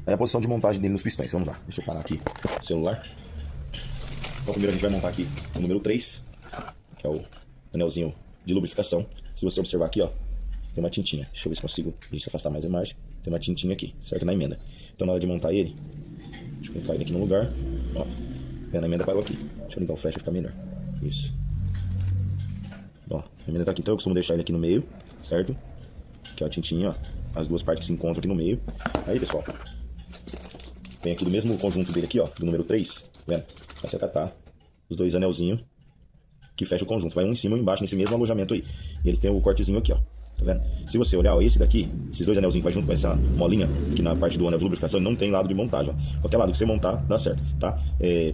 Aí a posição de montagem dele nos pistões. Vamos lá, deixa eu parar aqui o celular. Então primeiro a gente vai montar aqui o número 3, que é o anelzinho de lubrificação. Se você observar aqui, ó, tem uma tintinha. Deixa eu ver se consigo afastar mais a imagem. Tem uma tintinha aqui, certo? Na emenda. Então na hora de montar ele, deixa eu colocar ele aqui no lugar. Ó, a emenda parou aqui. Deixa eu ligar o flash pra ficar melhor. Isso. Ó, a emenda tá aqui, então eu costumo deixar ele aqui no meio, certo? Que é a tintinha, ó. As duas partes que se encontram aqui no meio. Aí, pessoal, vem aqui do mesmo conjunto dele aqui, ó, do número 3, tá vendo? Vai se acatar os dois anelzinhos que fecha o conjunto. Vai um em cima e um embaixo nesse mesmo alojamento aí. E ele tem o cortezinho aqui, ó. Tá vendo? Se você olhar, ó, esse daqui, esses dois anelzinhos que vai junto com essa molinha, que na parte do anel de lubrificação ele não tem lado de montagem, ó. Qualquer lado que você montar, dá certo, tá?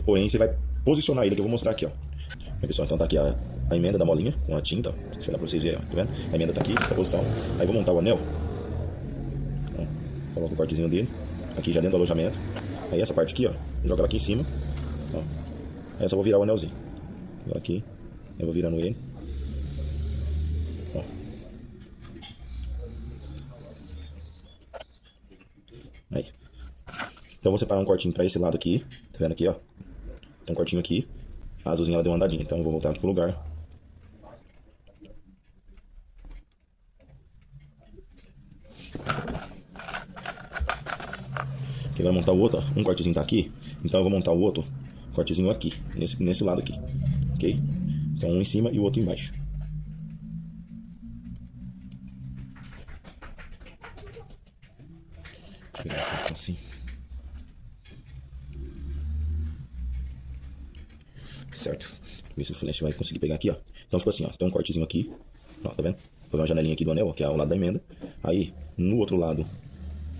Porém, você vai posicionar ele, que eu vou mostrar aqui, ó. Aí, pessoal, então tá aqui a emenda da molinha com a tinta, ó. Se olhar pra vocês verem, ó, tá vendo? A emenda tá aqui, nessa posição. Aí vou montar o anel. Ó, coloco o cortezinho dele, aqui já dentro do alojamento. Aí essa parte aqui, ó, joga ela aqui em cima, ó. Aí eu só vou virar o anelzinho. Agora aqui, eu vou virando ele. Ó. Aí. Então eu vou separar um cortinho pra esse lado aqui. Tá vendo aqui, ó? Tem um cortinho aqui. A azulzinha ela deu uma andadinha. Então eu vou voltar aqui pro lugar. Aqui vai montar o outro, ó. Um cortezinho tá aqui. Então eu vou montar o outro cortezinho aqui. Nesse lado aqui. Ok? Então um em cima e o outro embaixo. Deixa eu pegar assim. Certo. Ver se o flash vai conseguir pegar aqui, ó. Então ficou assim, ó. Tem um cortezinho aqui. Ó, tá vendo? Vou fazer uma janelinha aqui do anel, ó, que é ao lado da emenda. Aí, no outro lado,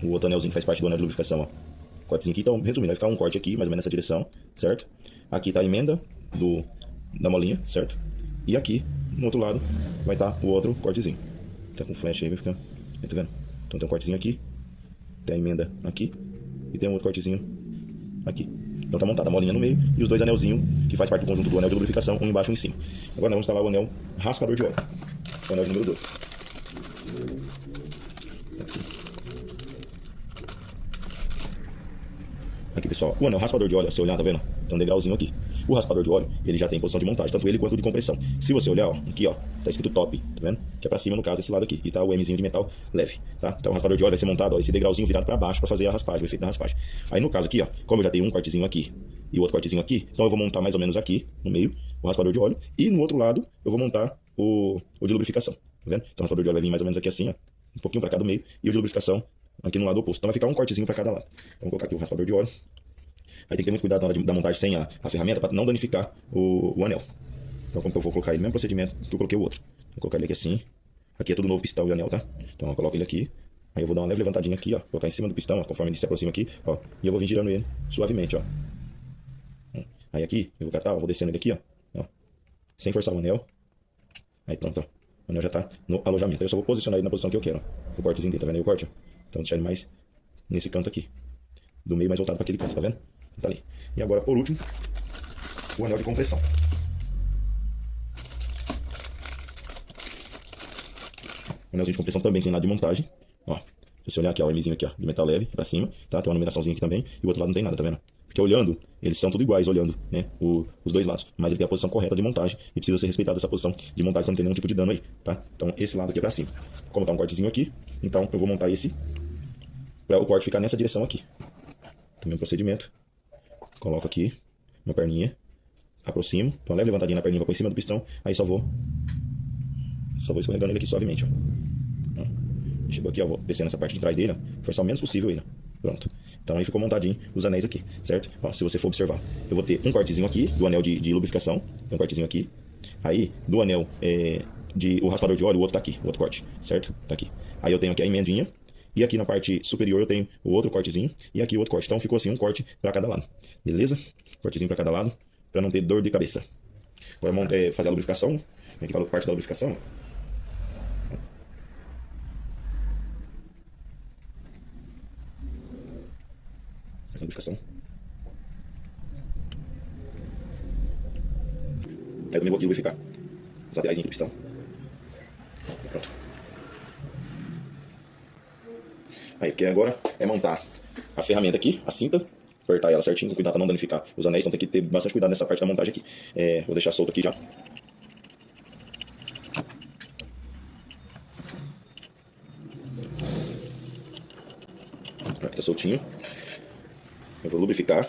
o outro anelzinho que faz parte do anel de lubrificação, ó. Cortezinho aqui. Então, resumindo, vai ficar um corte aqui, mais ou menos nessa direção, certo? Aqui tá a emenda da molinha, certo? E aqui, no outro lado, vai estar o outro cortezinho. Tá com flash aí, vai ficar. Tá vendo? Então tem um cortezinho aqui. Tem a emenda aqui. E tem um outro cortezinho aqui. Então tá montada a molinha no meio e os dois anelzinhos que faz parte do conjunto do anel de lubrificação, um embaixo e um em cima. Agora nós vamos instalar o anel raspador de óleo. O anel de número 2. Aqui, pessoal, o anel raspador de óleo, se você olhar, tá vendo? Tem um degrauzinho aqui. O raspador de óleo, ele já tem posição de montagem, tanto ele quanto o de compressão. Se você olhar, ó, aqui, ó, tá escrito top, tá vendo? Que é pra cima, no caso, esse lado aqui. E tá o Mzinho de metal leve, tá? Então o raspador de óleo vai ser montado, ó, esse degrauzinho virado pra baixo pra fazer a raspagem, o efeito da raspagem. Aí no caso aqui, ó, como eu já tenho um cortezinho aqui e o outro cortezinho aqui, então eu vou montar mais ou menos aqui, no meio, o raspador de óleo. E no outro lado, eu vou montar o de lubrificação, tá vendo? Então o raspador de óleo vai vir mais ou menos aqui assim, ó, um pouquinho pra cá do meio. E o de lubrificação aqui no lado oposto. Então vai ficar um cortezinho pra cada lado. Então vou colocar aqui o raspador de óleo. Aí tem que ter muito cuidado na hora da montagem sem a ferramenta para não danificar o anel. Então como que eu vou colocar ele? Mesmo procedimento que eu coloquei o outro. Vou colocar ele aqui assim. Aqui é tudo novo pistão e anel, tá? Então eu coloco ele aqui. Aí eu vou dar uma leve levantadinha aqui, ó. Colocar em cima do pistão, ó, conforme ele se aproxima aqui, ó. E eu vou vir girando ele suavemente, ó. Aí aqui, eu vou catar, ó, vou descendo ele aqui, ó. Sem forçar o anel. Aí pronto, ó. O anel já tá no alojamento. Aí eu só vou posicionar ele na posição que eu quero, ó. O cortezinho dele, tá vendo aí o corte, ó? Então vou deixar ele mais nesse canto aqui. Do meio mais voltado para aquele canto, tá vendo? Tá ali. E agora, por último, o anel de compressão. O anelzinho de compressão também tem lado de montagem. Ó, se você olhar aqui, ó, o Mzinho aqui, ó, de metal leve pra cima, tá? Tem uma numeraçãozinha aqui também. E o outro lado não tem nada, tá vendo? Porque olhando, eles são tudo iguais, olhando, né? Os dois lados. Mas ele tem a posição correta de montagem e precisa ser respeitada essa posição de montagem pra não ter nenhum tipo de dano aí, tá? Então esse lado aqui é pra cima. Como tá um cortezinho aqui, então eu vou montar esse pra o corte ficar nessa direção aqui. Também um procedimento. Coloco aqui uma perninha, aproximo, dou uma leve levantadinha na perninha pra pôr em cima do pistão, aí só vou escorregando ele aqui suavemente, ó. Chegou aqui, ó, vou descendo essa parte de trás dele, ó, forçar o menos possível aí, ó. Pronto. Então aí ficou montadinho os anéis aqui, certo? Ó, se você for observar, eu vou ter um cortezinho aqui do anel de lubrificação, tem um cortezinho aqui. Aí, do anel o raspador de óleo, o outro tá aqui, o outro corte, certo? Tá aqui. Aí eu tenho aqui a emendinha. E aqui na parte superior eu tenho o outro cortezinho e aqui o outro corte. Então ficou assim um corte para cada lado. Beleza? Cortezinho para cada lado, para não ter dor de cabeça. Agora vamos fazer a lubrificação. Aqui fala parte da lubrificação. A lubrificação. Aí eu também vou aqui lubrificar os laterais do pistão. Pronto. Aí, porque agora é montar a ferramenta aqui, a cinta, apertar ela certinho, cuidar para não danificar os anéis, então tem que ter bastante cuidado nessa parte da montagem aqui. Vou deixar solto aqui já. Aqui tá soltinho. Eu vou lubrificar.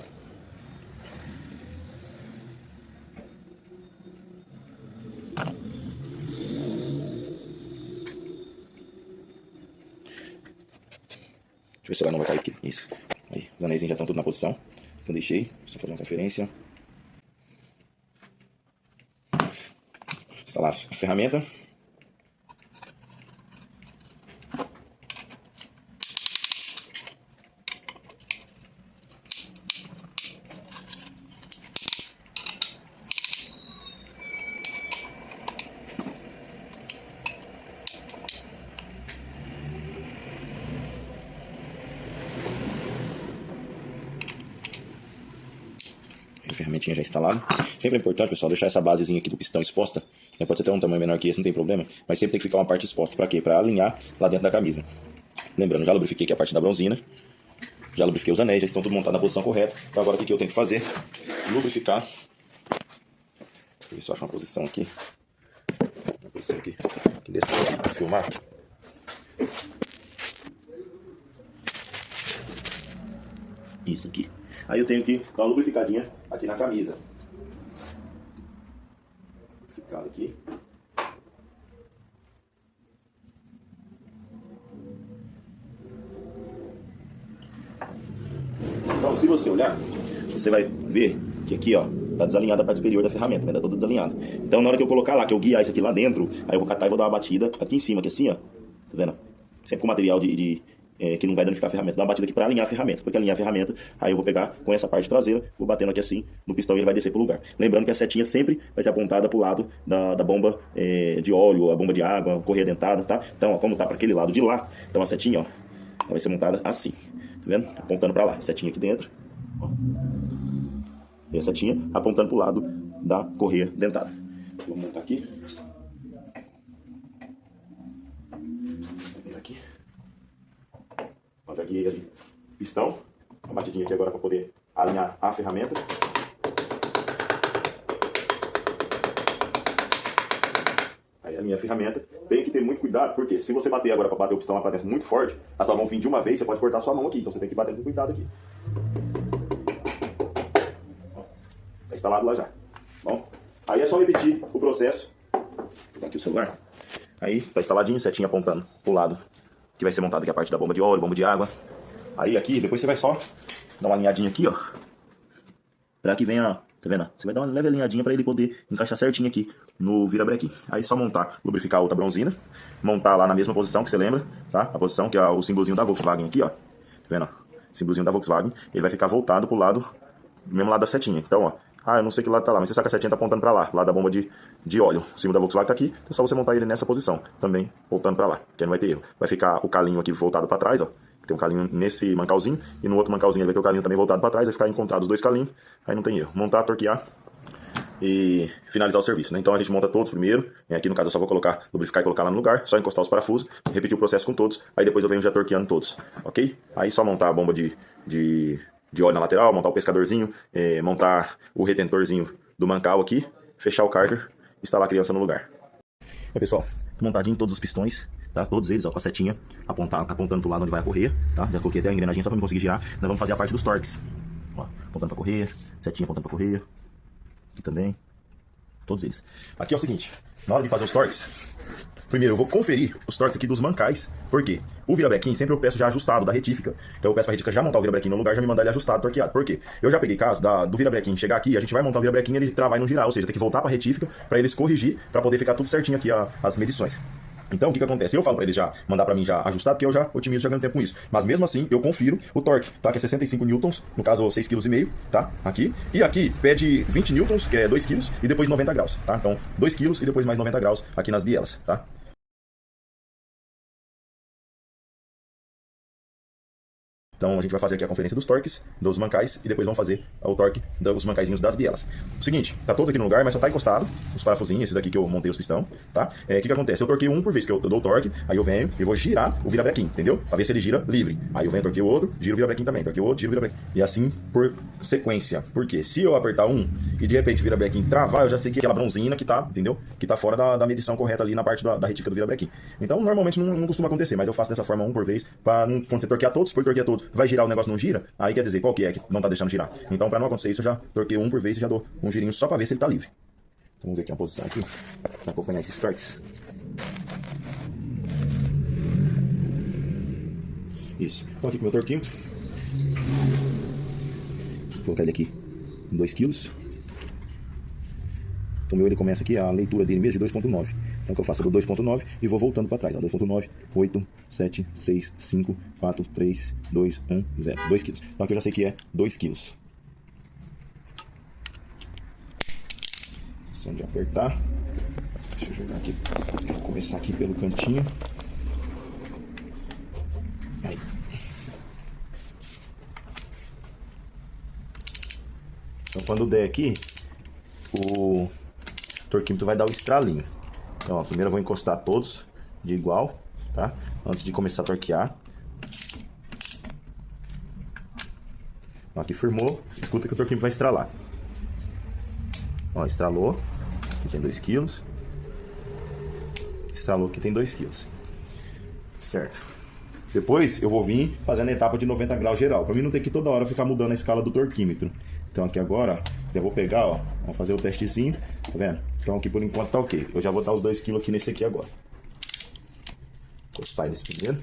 Deixa eu ver se ela não vai cair aqui. Isso. Aí, os anéis já estão tudo na posição que eu deixei. Só fazer uma conferência. Instalar a ferramenta. A ferramentinha já instalada. Sempre é importante, pessoal, deixar essa basezinha aqui do pistão exposta. Pode ser até um tamanho menor que esse, não tem problema. Mas sempre tem que ficar uma parte exposta. Pra quê? Pra alinhar lá dentro da camisa. Lembrando, já lubrifiquei aqui a parte da bronzina. Já lubrifiquei os anéis, já estão tudo montado na posição correta. Então agora o que eu tenho que fazer? Lubrificar. Deixa eu ver se eu acho uma posição aqui. Uma posição aqui. Que deixa eu filmar. Isso aqui. Aí eu tenho que dar uma lubrificadinha aqui na camisa. Lubrificado aqui. Então, se você olhar, você vai ver que aqui, ó, tá desalinhada a parte superior da ferramenta, vai dar toda desalinhada. Então, na hora que eu colocar lá, que eu guiar isso aqui lá dentro, aí eu vou catar e vou dar uma batida aqui em cima, aqui assim, ó. Tá vendo? Sempre com material que não vai danificar a ferramenta. Dá uma batida aqui para alinhar a ferramenta. Porque alinhar a ferramenta, aí eu vou pegar com essa parte traseira, vou batendo aqui assim no pistão e ele vai descer pro lugar. Lembrando que a setinha sempre vai ser apontada pro lado da bomba de óleo, a bomba de água, correia dentada, tá? Então, ó, como tá para aquele lado de lá, então a setinha, ó, ela vai ser montada assim. Tá vendo? Apontando para lá. Setinha aqui dentro. Ó. E a setinha apontando pro lado da correia dentada. Vou montar aqui. Aqui. Já guiei ali pistão, uma batidinha aqui agora para poder alinhar a ferramenta. Aí alinha a ferramenta. Tem que ter muito cuidado, porque se você bater agora para bater o pistão lá para dentro muito forte, a tua mão vir de uma vez, você pode cortar a sua mão aqui. Então você tem que bater com cuidado aqui. Tá instalado lá já. Bom, aí é só repetir o processo. Vou pegar aqui o celular. Aí tá instaladinho, setinha apontando pro lado que vai ser montado aqui a parte da bomba de óleo, bomba de água. Aí aqui, depois você vai só dar uma alinhadinha aqui, ó. Pra que venha, tá vendo? Você vai dar uma leve alinhadinha pra ele poder encaixar certinho aqui no virabrequim. Aí só montar, lubrificar a outra bronzina. Montar lá na mesma posição que você lembra, tá? A posição que é o símbolozinho da Volkswagen aqui, ó. Tá vendo? O símbolozinho da Volkswagen. Ele vai ficar voltado pro lado, do mesmo lado da setinha. Então, ó. Eu não sei que lado tá lá, mas você sabe que a setinha tá apontando pra lá da bomba de óleo. O símbolo da Volkswagen tá aqui, então é só você montar ele nessa posição, também voltando pra lá, que não vai ter erro. Vai ficar o calinho aqui voltado pra trás, ó. Tem um calinho nesse mancalzinho, e no outro mancalzinho ele vai ter o calinho também voltado pra trás, vai ficar encontrado os dois calinhos, aí não tem erro. Montar, torquear e finalizar o serviço, né? Então a gente monta todos primeiro, aqui no caso eu só vou colocar, lubrificar e colocar lá no lugar, só encostar os parafusos, repetir o processo com todos, aí depois eu venho já torqueando todos, ok? Aí só montar a bomba de óleo na lateral, montar o pescadorzinho, montar o retentorzinho do mancal aqui, fechar o cárter, instalar a criança no lugar. Pessoal, montadinho todos os pistões, tá? Todos eles, ó, com a setinha apontando pro lado onde vai a correia, tá? Já coloquei até a engrenagem só pra me conseguir girar. Nós vamos fazer a parte dos torques, ó, apontando pra correia, setinha apontando pra correia, aqui também, todos eles. Aqui é o seguinte, na hora de fazer os torques, primeiro eu vou conferir os torques aqui dos mancais, porque o virabrequim sempre eu peço já ajustado, da retífica. Então eu peço pra retífica já montar o virabrequim no lugar, já me mandar ele ajustado, torqueado. Por quê? Eu já peguei caso do virabrequim chegar aqui, a gente vai montar o virabrequim e ele travar e não girar, ou seja, tem que voltar pra retífica pra eles corrigir, pra poder ficar tudo certinho aqui as medições. Então, o que acontece? Eu falo pra eles já, mandar pra mim já ajustar, porque eu já otimizo, já ganho tempo com isso. Mas mesmo assim, eu confiro o torque, tá? Que é 65 newtons, no caso 6,5 kg, tá? Aqui. E aqui pede 20 newtons, que é 2 kg, e depois 90 graus, tá? Então, 2 kg e depois mais 90 graus aqui nas bielas, tá? Então a gente vai fazer aqui a conferência dos torques, dos mancais, e depois vamos fazer o torque dos mancaizinhos das bielas. O seguinte, tá todos aqui no lugar, mas só tá encostado, os parafusinhos, esses aqui que eu montei os pistão, tá? O que acontece? Eu torquei um por vez, que eu dou o torque, aí eu venho e vou girar o virabrequim, entendeu? Pra ver se ele gira livre. Aí eu venho, torquei o outro, giro o virabrequim também, torquei o outro, giro o virabrequim. E assim por sequência. Porque se eu apertar um e de repente o virabrequim travar, eu já sei que é aquela bronzina que tá, entendeu? Que tá fora da medição correta ali na parte da retífica do virabrequim. Então normalmente não costuma acontecer, mas eu faço dessa forma um por vez, pra não, quando você torquear todos, por torquear todos, vai girar o negócio, não gira, aí quer dizer qual que é que não tá deixando girar. Então pra não acontecer isso, eu já torquei um por vez e já dou um girinho só pra ver se ele tá livre. Então, vamos ver aqui uma posição aqui, pra acompanhar esses torques. Isso. Então aqui com o meu torquinho. Vou colocar ele aqui em 2 kg. Então o meu ele começa aqui, a leitura dele mesmo de 2.9. Então o que eu faço? Eu dou 2.9 e vou voltando para trás. 2.9, 8, 7, 6, 5, 4, 3, 2, 1, 0. 2 kg. Então aqui eu já sei que é 2 kg. Só de apertar. Deixa eu jogar aqui. Vou começar aqui pelo cantinho. Aí. Então quando der aqui, o torquímetro vai dar o estralinho. Então, ó, primeiro eu vou encostar todos de igual, tá? Antes de começar a torquear. Ó, aqui firmou, escuta que o torquímetro vai estralar. Ó, estralou, aqui tem 2 kg. Estralou, aqui tem 2 kg. Certo. Depois eu vou vir fazendo a etapa de 90 graus geral, para mim não ter que toda hora ficar mudando a escala do torquímetro. Então aqui agora, já vou pegar, ó, vamos fazer o testezinho, tá vendo? Então aqui por enquanto tá ok. Eu já vou dar os 2 kg aqui nesse aqui agora. Vou encostar nesse primeiro.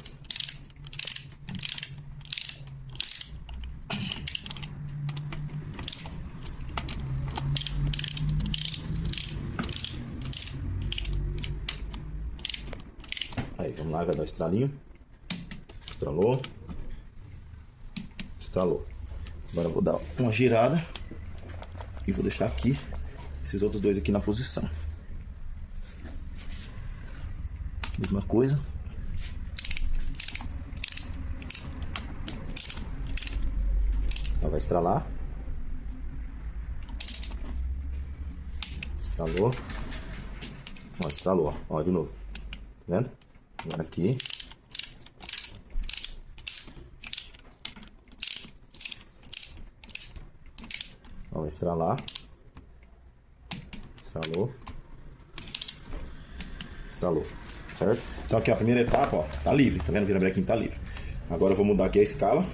Aí, vamos lá, vai dar o estralinho. Estralou. Estralou. Agora eu vou dar uma girada e vou deixar aqui esses outros dois aqui na posição. Mesma coisa. Ela vai estralar. Estralou. Ó, estralou, ó, de novo. Tá vendo? Agora aqui. Ó, vai estralar. Estralou. Estralou. Certo? Então aqui a primeira etapa, ó, tá livre. Tá vendo? O virabrequim tá livre. Agora eu vou mudar aqui a escala.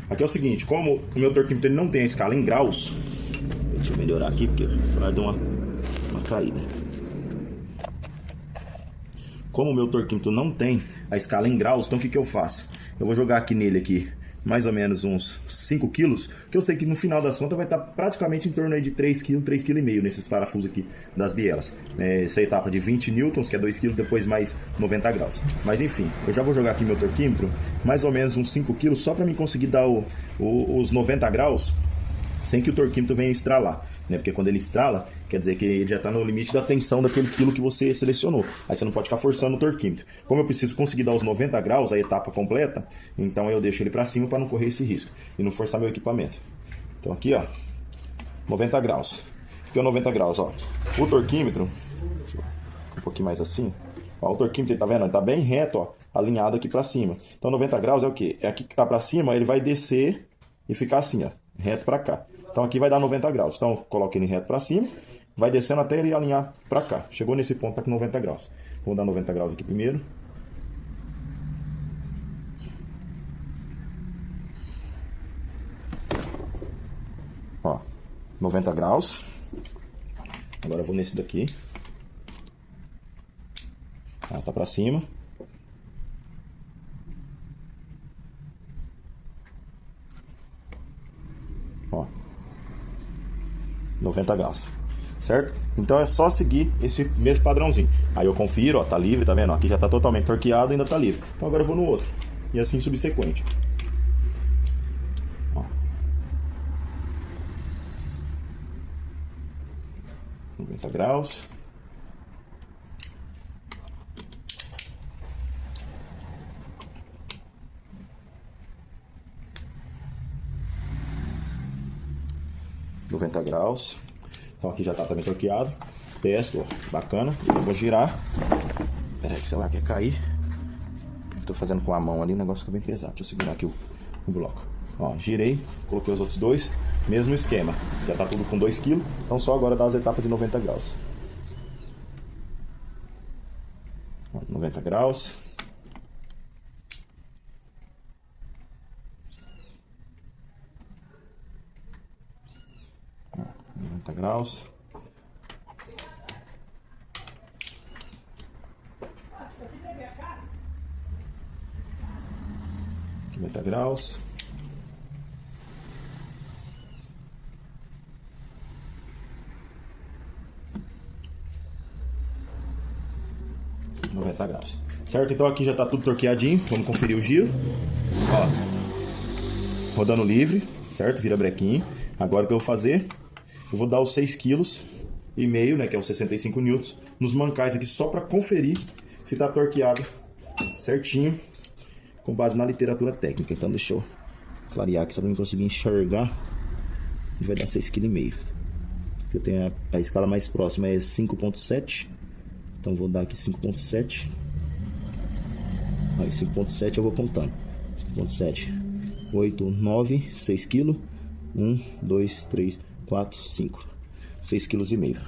Aqui é o seguinte, como o meu torquímetro ele não tem a escala em graus. Deixa eu melhorar aqui, porque senão vai dar uma caída. Como o meu torquímetro não tem a escala em graus, então o que que eu faço? Eu vou jogar aqui nele aqui mais ou menos uns 5 quilos, que eu sei que no final das contas vai estar praticamente em torno aí de 3 kg, 3,5 kg nesses parafusos aqui das bielas. Essa etapa de 20 newtons, que é 2 kg, depois mais 90 graus. Mas enfim, eu já vou jogar aqui meu torquímetro, mais ou menos uns 5 kg, só para mim conseguir dar os 90 graus, sem que o torquímetro venha estralar. Porque quando ele estrala, quer dizer que ele já está no limite da tensão daquele quilo que você selecionou. Aí você não pode ficar forçando o torquímetro. Como eu preciso conseguir dar os 90 graus, a etapa completa, então eu deixo ele para cima para não correr esse risco e não forçar meu equipamento. Então aqui, ó, 90 graus. Aqui é 90 graus, ó. O torquímetro, um pouquinho mais assim, ó, o torquímetro, tá vendo? Ele tá bem reto, ó, alinhado aqui para cima. Então 90 graus é o quê? É aqui que tá para cima, ele vai descer e ficar assim, ó, reto para cá. Então aqui vai dar 90 graus. Então eu coloco ele reto para cima, vai descendo até ele alinhar para cá. Chegou nesse ponto, tá com 90 graus. Vou dar 90 graus aqui primeiro. Ó, 90 graus. Agora eu vou nesse daqui. Tá para cima. Ó, 90 graus, certo? Então é só seguir esse mesmo padrãozinho. Aí eu confiro, ó, tá livre, tá vendo? Aqui já tá totalmente torqueado, ainda tá livre. Então agora eu vou no outro. E assim subsequente. Ó. 90 graus. 90 graus. Então aqui já tá também torqueado. Testo, ó, bacana. Eu vou girar. Pera aí que o celular quer cair. Tô fazendo com a mão ali, o negócio fica bem pesado. Deixa eu segurar aqui o bloco. Ó, girei, coloquei os outros dois. Mesmo esquema. Já tá tudo com 2 kg. Então só agora dá as etapas de 90 graus. Ó, 90 graus. Ó, 90 graus. 90 graus. Graus. Certo? Então aqui já tá tudo torqueadinho. Vamos conferir o giro. Ó, rodando livre, certo? Vira brequinho. Agora o que eu vou fazer? Eu vou dar os 6,5 kg, né? Que é os 65 newtons, nos mancais aqui, só para conferir se tá torqueado certinho, com base na literatura técnica. Então deixa eu clarear aqui, só para eu conseguir enxergar. E vai dar 6,5 kg. Eu tenho a escala mais próxima é 5,7. Então vou dar aqui 5,7. Aí 5,7 eu vou contando. 5,7, 8, 9, 6 kg. 1, 2, 3, 4, 5. 6,5 kg.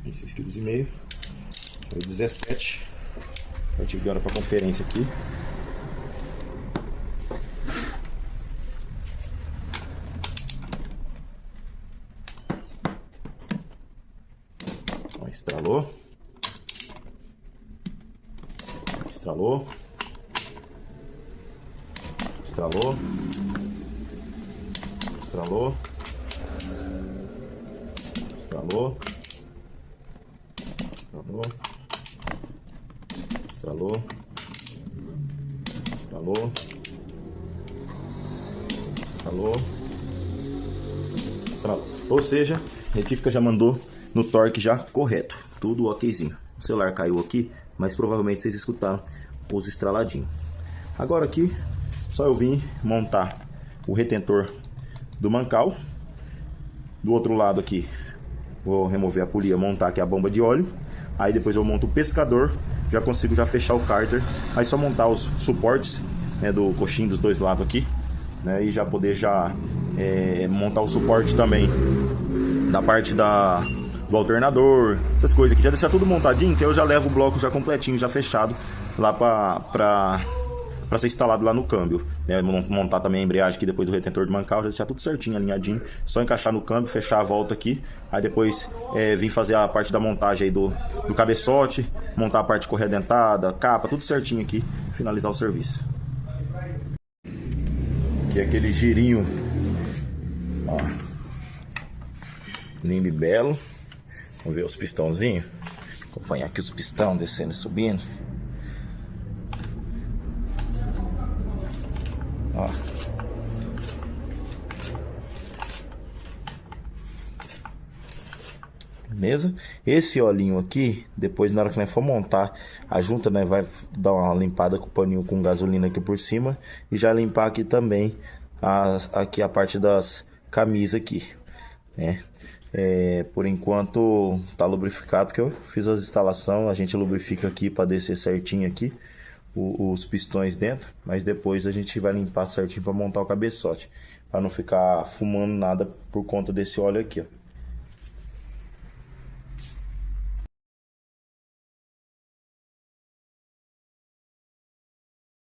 6,5 kg. 17. A partir de hora para conferência aqui. Estralou. Estralou. Estralou. Estralou. Estralou. Estralou. Estralou. Estralou. Estralou. Estralou. Ou seja, a retífica já mandou no torque já correto, tudo okzinho. O celular caiu aqui, mas provavelmente vocês escutaram os estraladinhos. Agora aqui, só eu vim montar o retentor do mancal. Do outro lado aqui, vou remover a polia, montar aqui a bomba de óleo. Aí depois eu monto o pescador, já consigo já fechar o cárter. Aí só montar os suportes, né, do coxinho dos dois lados aqui, né, e já poder já montar o suporte também da parte do alternador, essas coisas aqui, já deixar tudo montadinho, que eu já levo o bloco já completinho, já fechado lá pra ser instalado lá no câmbio, né? Montar também a embreagem aqui depois do retentor de mancal, já deixar tudo certinho, alinhadinho, só encaixar no câmbio, fechar a volta aqui, aí depois vim fazer a parte da montagem aí do cabeçote, montar a parte corredentada, capa, tudo certinho aqui, finalizar o serviço. Aqui é aquele girinho, ó, lindo e belo. Vamos ver os pistãozinhos. Acompanhar aqui os pistão descendo e subindo. Ó. Beleza? Esse olhinho aqui, depois na hora que nós for montar a junta, nós vai dar uma limpada com o paninho com gasolina aqui por cima. E já limpar aqui também aqui a parte das camisas aqui, né? Por enquanto tá lubrificado, porque eu fiz as instalações, a gente lubrifica aqui para descer certinho aqui os pistões dentro, mas depois a gente vai limpar certinho para montar o cabeçote, para não ficar fumando nada por conta desse óleo aqui, ó.